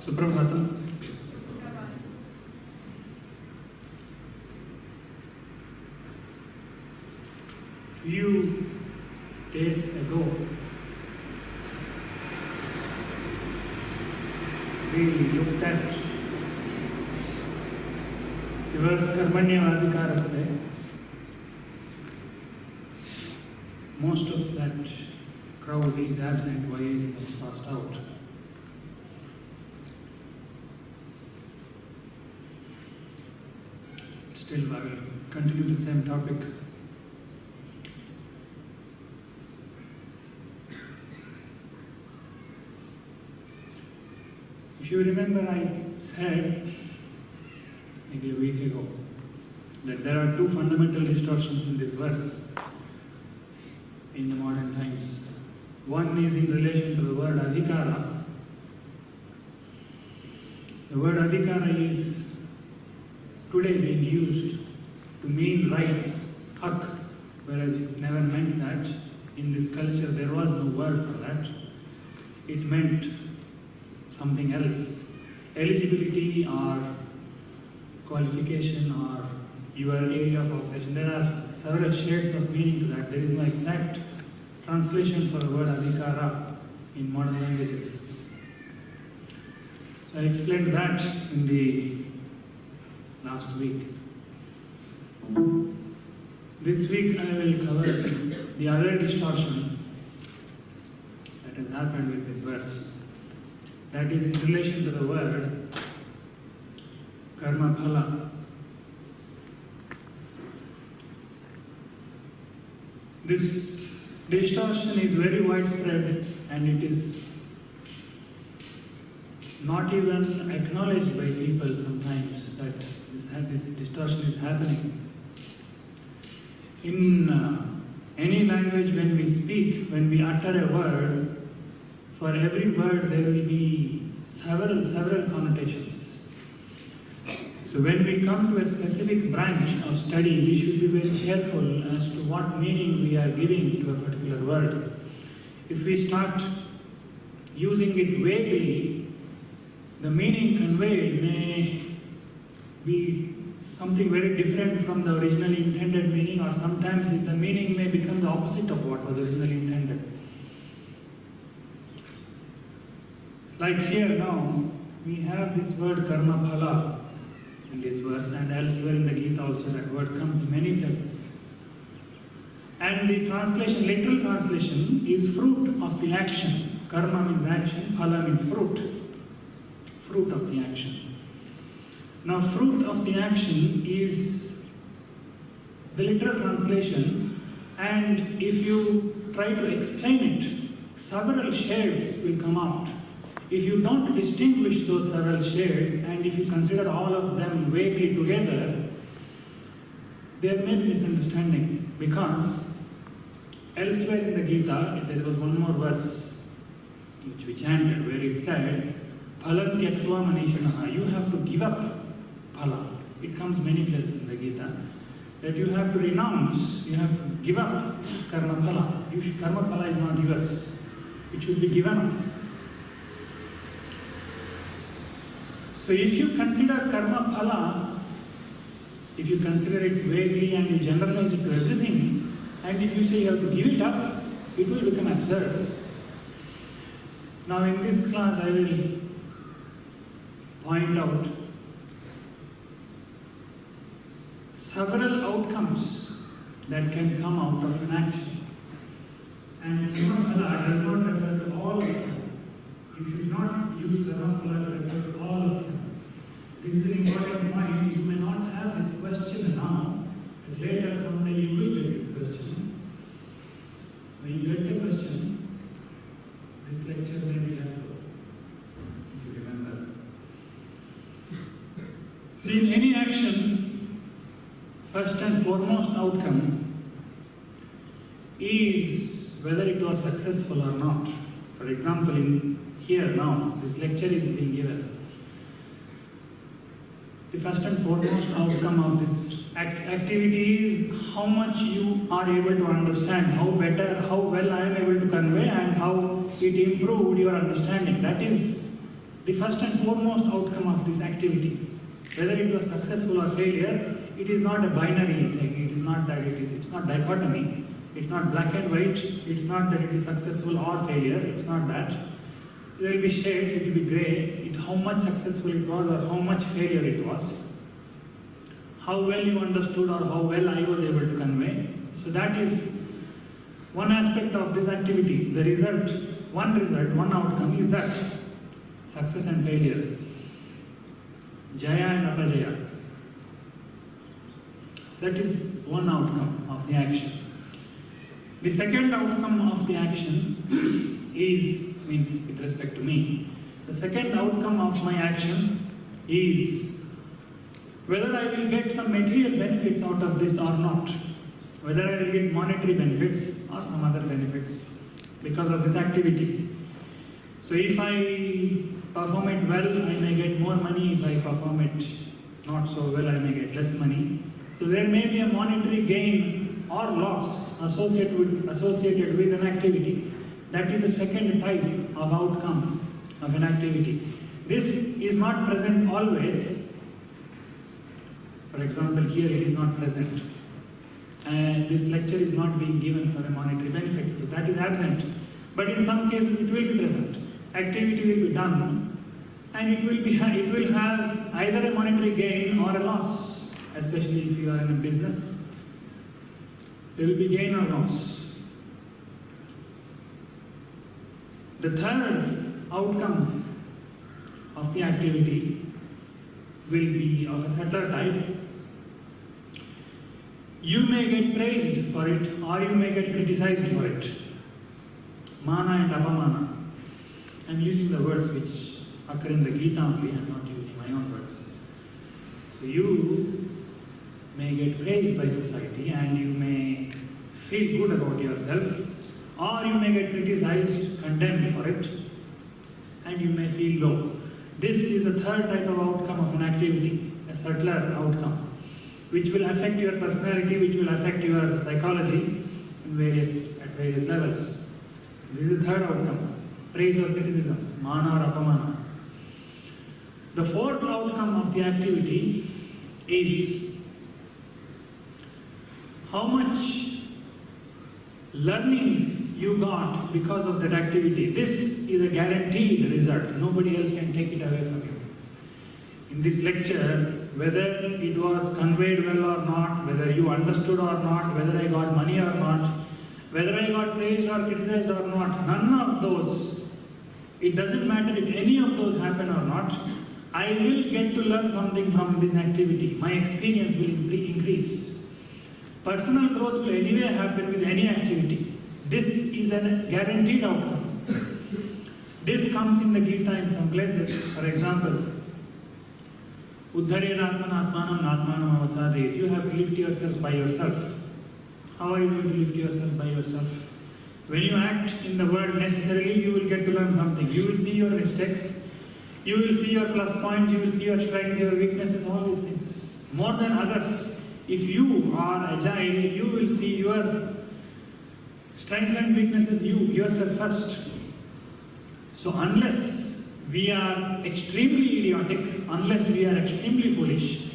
Suprabhatam. Few days ago, we looked at the verse Karmanyavadhikaraste. Most of that crowd is absent. Why he was passed out? Still, I will continue the same topic. If you remember, I said maybe a week ago that there are two fundamental distortions in this verse in the modern times. One is in relation to the word adhikara. The word adhikara is today being used to mean rights, hak, whereas it never meant that. In this culture there was no word for that. It meant something else. Eligibility or qualification or your area of operation. There are several shades of meaning to that. There is no exact translation for the word adhikara in modern languages. So I explained that in the last week. This week I will cover the other distortion that has happened with this verse. That is in relation to the word karma phala. This distortion is very widespread and it is not even acknowledged by people sometimes that this distortion is happening. In any language, when we speak, when we utter a word, for every word there will be several connotations. So when we come to a specific branch of study, we should be very careful as to what meaning we are giving to a particular word. If we start using it vaguely, the meaning conveyed may be something very different from the originally intended meaning, or sometimes the meaning may become the opposite of what was originally intended. Like here now, we have this word karma phala in this verse, and elsewhere in the Gita also that word comes in many places. And the translation, literal translation, is fruit of the action. Karma means action, phala means fruit. Fruit of the action. Now, fruit of the action is the literal translation, and if you try to explain it, several shades will come out. If you don't distinguish those several shades, and if you consider all of them vaguely together, there may be misunderstanding, because elsewhere in the Gita, there was one more verse which we chanted, where it said, phalam tyaktva manishanaha, you have to give up phala. It comes many places in the Gita, that you have to renounce, you have to give up karma phala. Karma phala is not yours. It should be given up. So if you consider karma phala, if you consider it vaguely and you generalize it to everything, and if you say you have to give it up, it will become absurd. Now in this class I will point out several outcomes that can come out of an action. And karma phala does not refer to all of them. You should not use karma phala to refer to all of them. This is an important point. You may not have this question now, but later someday you will get this question. When you get the question, this lecture may be helpful, if you remember. See, in any action, first and foremost outcome is whether it was successful or not. For example, in here now, this lecture is being given. The first and foremost outcome of this activity is how much you are able to understand, how well I am able to convey, and how it improved your understanding. That is the first and foremost outcome of this activity. Whether it was successful or failure, it is not a binary thing. It is not that it's not dichotomy. It's not black and white. It's not that it is successful or failure. It's not that. There will be shades, it will be grey. How much successful it was or how much failure it was. How well you understood or how well I was able to convey. So that is one aspect of this activity. The result, one outcome is that success and failure. Jaya and apajaya. That is one outcome of the action. The second outcome of the action is, with respect to me, the second outcome of my action is whether I will get some material benefits out of this or not. Whether I will get monetary benefits or some other benefits because of this activity. So if I perform it well, I may get more money. If I perform it not so well, I may get less money. So there may be a monetary gain or loss associated with an activity. That is the second type of outcome of an activity. This is not present always. For example, here it is not present. And this lecture is not being given for a monetary benefit. So that is absent. But in some cases it will be present. Activity will be done and it will have either a monetary gain or a loss, especially if you are in a business. There will be gain or loss. The third outcome of the activity will be of a subtler type. You may get praised for it or you may get criticized for it. Mana and apamana. I am using the words which occur in the Gita only, I am not using my own words. So you may get praised by society and you may feel good about yourself, or you may get criticized, condemned for it, and you may feel low. This is the third type of outcome of an activity, a subtler outcome, which will affect your personality, which will affect your psychology at various levels. This is the third outcome, praise or criticism, mana or apamana. The fourth outcome of the activity is how much learning you got because of that activity. This is a guaranteed result. Nobody else can take it away from you. In this lecture, whether it was conveyed well or not, whether you understood or not, whether I got money or not, whether I got praised or criticized or not, none of those, it doesn't matter if any of those happen or not, I will get to learn something from this activity. My experience will increase. Personal growth will anyway happen with any activity. This is a guaranteed outcome. This comes in the Gita in some places. For example, Uddharena atmana atmanam natmanam avasadhet. You have to lift yourself by yourself. How are you going to lift yourself by yourself? When you act in the world necessarily, you will get to learn something. You will see your mistakes. You will see your plus points. You will see your strengths, your weaknesses, all these things. More than others. If you are agile, you will see your strengths and weaknesses yourself first. So unless we are extremely idiotic, unless we are extremely foolish,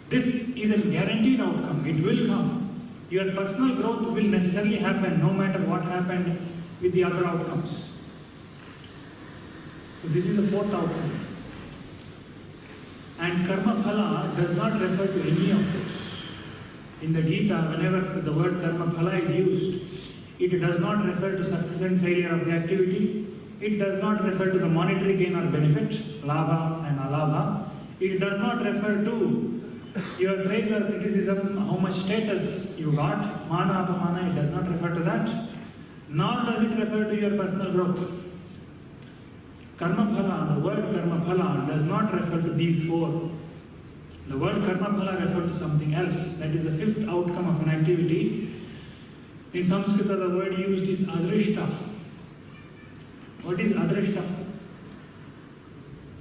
this is a guaranteed outcome. It will come. Your personal growth will necessarily happen no matter what happened with the other outcomes. So this is the fourth outcome. And karma phala does not refer to any of those. In the Gita, whenever the word karma phala is used, it does not refer to success and failure of the activity. It does not refer to the monetary gain or benefit, labha and alabha. It does not refer to your praise or criticism, how much status you got, mana, apamana. It does not refer to that. Nor does it refer to your personal growth. Karma phala, the word karma phala does not refer to these four. The word karma phala refers to something else. That is the fifth outcome of an activity. In Sanskrit, the word used is adrishta. What is adrishta?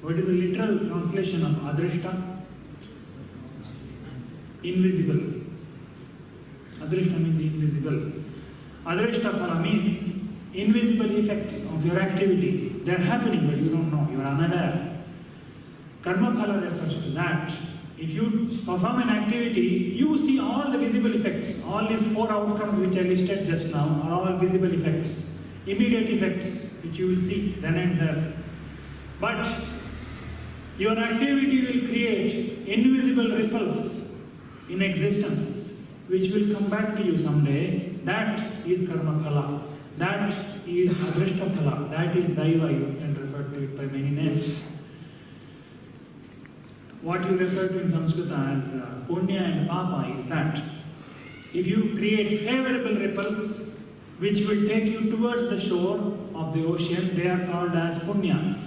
What is the literal translation of adrishta? Invisible. Adrishta means invisible. Adrishta phala means invisible effects of your activity. They are happening, but you don't know. You are unaware. Karma phala refers to that. If you perform an activity, you see all the visible effects. All these 4 outcomes which I listed just now are all visible effects, immediate effects which you will see then and there. But your activity will create invisible ripples in existence which will come back to you someday. That is karma phala. That is adrishta phala. That is daiva. You can refer to it by many names. What you refer to in Sanskrit as punya and papa is that if you create favorable ripples which will take you towards the shore of the ocean, they are called as punya.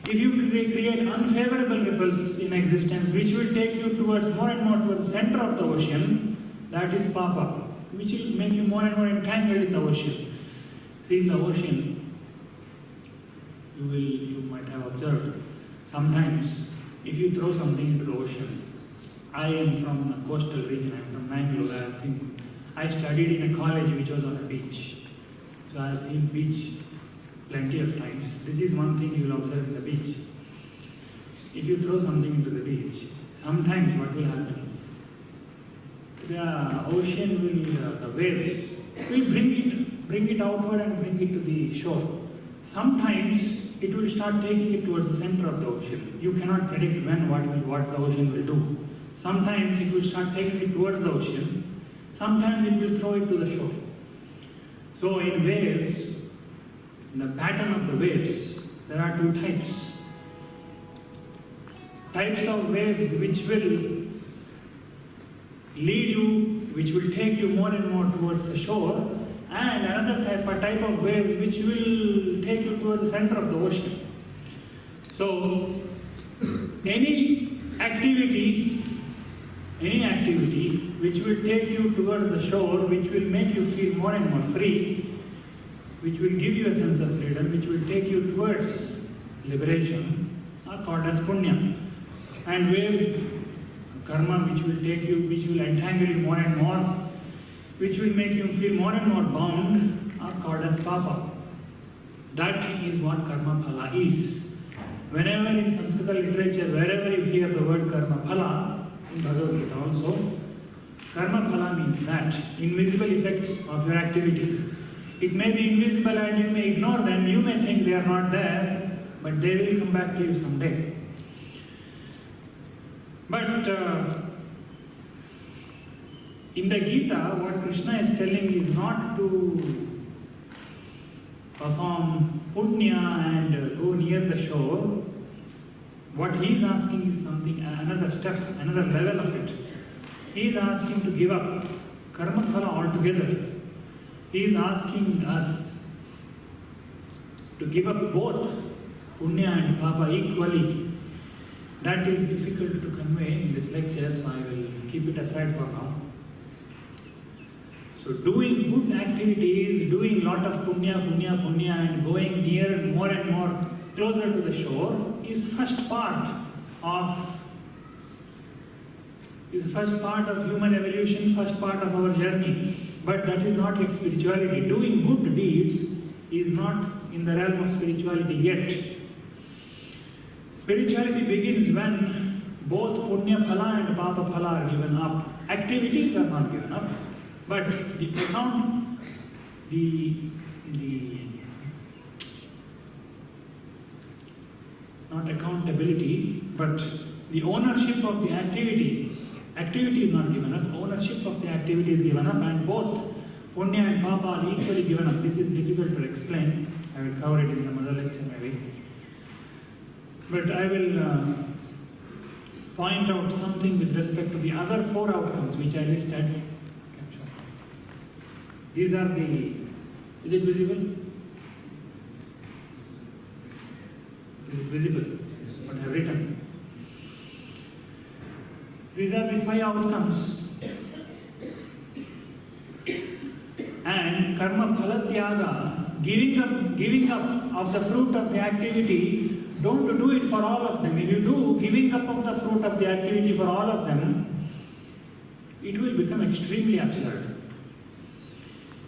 If you create unfavorable ripples in existence which will take you towards more and more towards the center of the ocean, that is papa, which will make you more and more entangled in the ocean. See, in the ocean, you might have observed, sometimes if you throw something into the ocean, I am from a coastal region, I am from Mangalore, I studied in a college which was on a beach. So I have seen beach plenty of times. This is one thing you will observe in the beach. If you throw something into the beach, sometimes what will happen is, the ocean will, the waves will bring it outward and bring it to the shore. Sometimes it will start taking it towards the center of the ocean. You cannot predict when, what the ocean will do. Sometimes it will start taking it towards the ocean. Sometimes it will throw it to the shore. So in waves, in the pattern of the waves, there are 2 types. Types of waves which will lead you, which will take you more and more towards the shore, and another type of wave which will take you towards the center of the ocean. So, any activity which will take you towards the shore, which will make you feel more and more free, which will give you a sense of freedom, which will take you towards liberation, are called as punya. And wave, karma, which will take you, which will entangle you more and more, which will make you feel more and more bound, are called as papa. That is what karma phala is. Whenever in Sanskrit literature, wherever you hear the word karma phala, in Bhagavad Gita also, karma phala means that invisible effects of your activity. It may be invisible and you may ignore them, you may think they are not there, but they will come back to you someday. But in the Gita, what Krishna is telling is not to perform punya and go near the shore. What he is asking is something, another step, another level of it. He is asking to give up karma phala altogether. He is asking us to give up both punya and papa equally. That is difficult to convey in this lecture, so I will keep it aside for now. So doing good activities, doing lot of punya, and going near more and more closer to the shore is first part of human evolution, first part of our journey. But that is not yet spirituality. Doing good deeds is not in the realm of spirituality yet. Spirituality begins when both punya phala and papa phala are given up. Activities are not given up. But not accountability, but the ownership of the activity is not given up, ownership of the activity is given up, and both punya and papa are equally given up. This is difficult to explain. I will cover it in the mother lecture maybe. But I will point out something with respect to the other 4 outcomes which I listed. These are the, is it visible? Is it visible? What I have written. These are the 5 outcomes. And karma phala tyaga, giving up of the fruit of the activity, don't do it for all of them. If you do giving up of the fruit of the activity for all of them, it will become extremely absurd.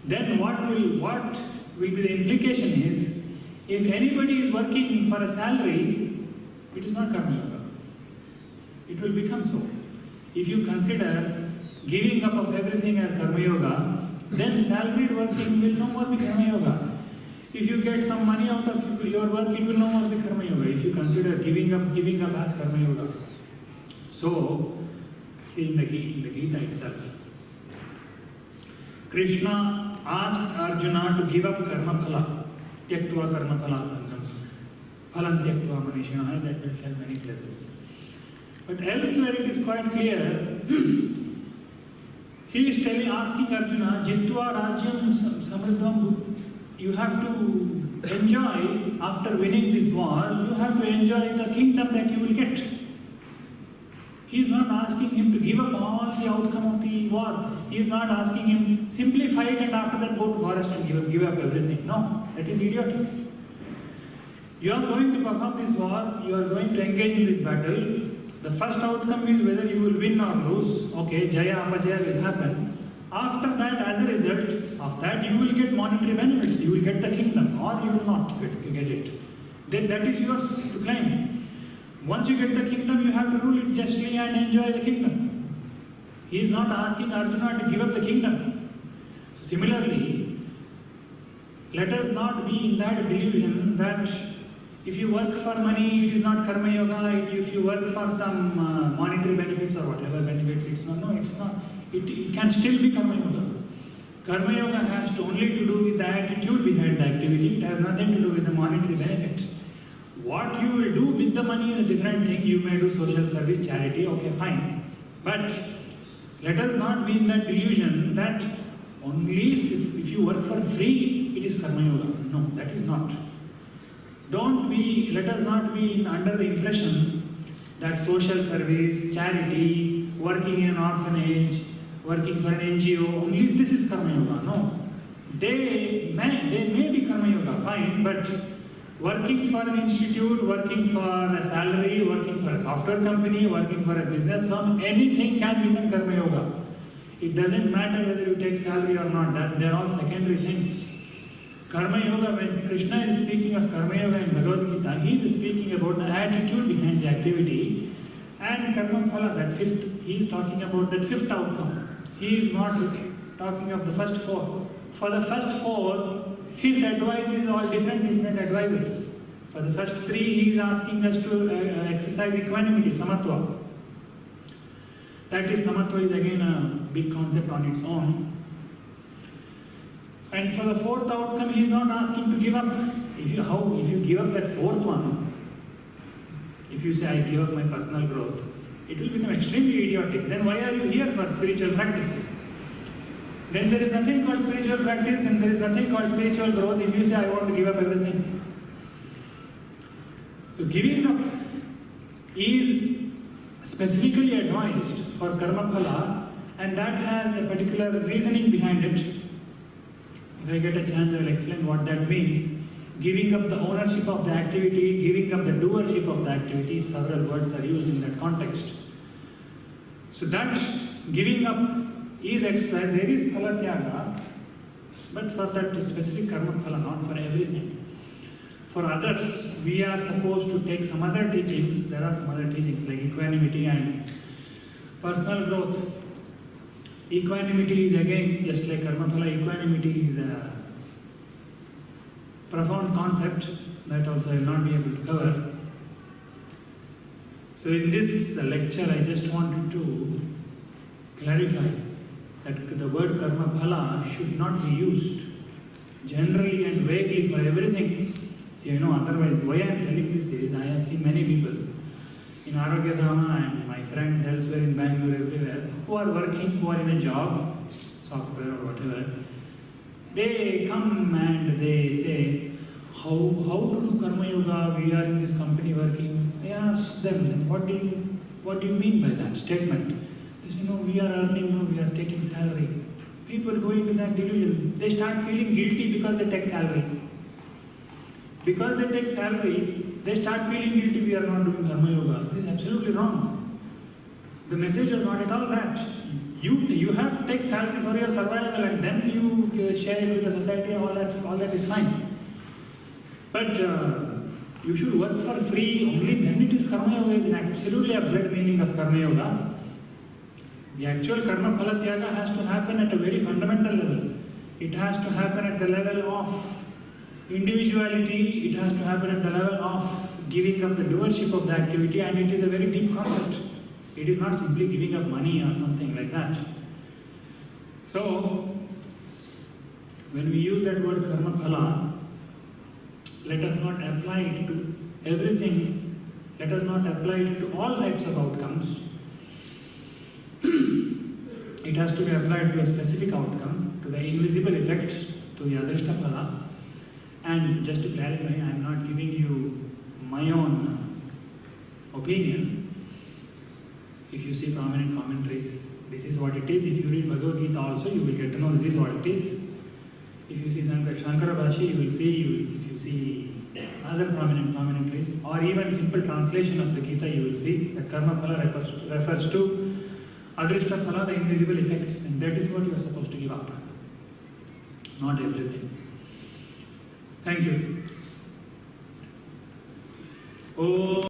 Then what will be the implication is, if anybody is working for a salary, it is not karma yoga. It will become so. If you consider giving up of everything as Karma Yoga, then salaried working will no more be Karma Yoga. If you get some money out of your work, it will no more be Karma Yoga. If you consider giving up as Karma Yoga. So, see in the Gita itself, Krishna asked Arjuna to give up karma phala, tyaktva karma phala sangam, phalam tyaktva manishana, that will share many places. But elsewhere it is quite clear, he is asking Arjuna, jitva rajyam samriddham, you have to enjoy, after winning this war, you have to enjoy the kingdom that you will get. He is not asking him to give up all the outcome of the war. He is not asking him, simply fight and after that go to forest and give up everything. No, that is idiotic. You are going to perform this war, you are going to engage in this battle. The first outcome is whether you will win or lose. Okay, Jaya Apajaya will happen. After that, as a result of that, you will get monetary benefits. You will get the kingdom or you will not get it. Then that is yours to claim. Once you get the kingdom, you have to rule it justly and enjoy the kingdom. He is not asking Arjuna to give up the kingdom. Similarly, let us not be in that delusion that if you work for money, it is not Karma Yoga. If you work for some monetary benefits or whatever benefits, it's not. No, it's not. It can still be Karma Yoga. Karma Yoga has only to do with the attitude behind the activity. It has nothing to do with the monetary benefit. What you will do with the money is a different thing. You may do social service, charity, okay, fine. But let us not be in that delusion that only if you work for free, it is Karma Yoga. No, that is not. Let us not be under the impression that social service, charity, working in an orphanage, working for an NGO, only this is Karma Yoga. No. They may be Karma Yoga, fine, but working for an institute, working for a salary, working for a software company, working for a business firm, anything can become Karma Yoga. It doesn't matter whether you take salary or not, they're all secondary things. Karma Yoga, when Krishna is speaking of Karma Yoga in Bhagavad Gita, he is speaking about the attitude behind the activity, and Karma Phala, that fifth, he is talking about that fifth outcome. He is not talking of the first four. For the first four, his advice is all different advices. For the first three, he is asking us to exercise equanimity, samatva. That is, samatva is again a big concept on its own. And for the fourth outcome, he is not asking to give up. If you give up that fourth one, if you say, I give up my personal growth, it will become extremely idiotic. Then why are you here for spiritual practice? Then there is nothing called spiritual practice, and there is nothing called spiritual growth if you say, I want to give up everything. So giving up is specifically advised for karma phala, and that has a particular reasoning behind it. If I get a chance, I will explain what that means. Giving up the ownership of the activity, giving up the doership of the activity, several words are used in that context. So that giving up is expressed, there is phala tyaga, but for that specific karma phala, not for everything. For others, we are supposed to take some other teachings. There are some other teachings like equanimity and personal growth. Equanimity is again, just like karma phala, equanimity is a profound concept that also I will not be able to cover. So in this lecture, I just wanted to clarify that the word karma phala should not be used generally and vaguely for everything. See, otherwise, why I am telling this is, I have seen many people in Arogya Dhama and my friends elsewhere in Bangalore, everywhere, who are working, who are in a job, software or whatever. They come and they say, how to do karma yoga? We are in this company working. I ask them, what do you mean by that statement? They say, we are earning, we are taking salary. People go into that delusion. They start feeling guilty because they take salary. Because they take salary, they start feeling guilty, we are not doing karma yoga. This is absolutely wrong. The message was not at all that. You have to take salary for your survival and then you share it with the society, all that is fine. But you should work for free, only then it is karma yoga. who is an absolutely absurd meaning of Karma Yoga. The actual Karma Phala Tyaga has to happen at a very fundamental level. It has to happen at the level of individuality, it has to happen at the level of giving up the doership of the activity, and it is a very deep concept. It is not simply giving up money or something like that. So, when we use that word Karma Phala, let us not apply it to everything, let us not apply it to all types of outcomes. It has to be applied to a specific outcome, to the invisible effect, to the Adrishta Phala. And just to clarify, I am not giving you my own opinion. If you see prominent commentaries, this is what it is. If you read Bhagavad Gita also, you will get to know this is what it is. If you see Shankara Bhashi, you will see, if you see other prominent commentaries, or even simple translation of the Gita, you will see that Karma Phala refers to Adrishta Phala, the invisible effects, and that is what you are supposed to give up. Not everything. Thank you. Oh.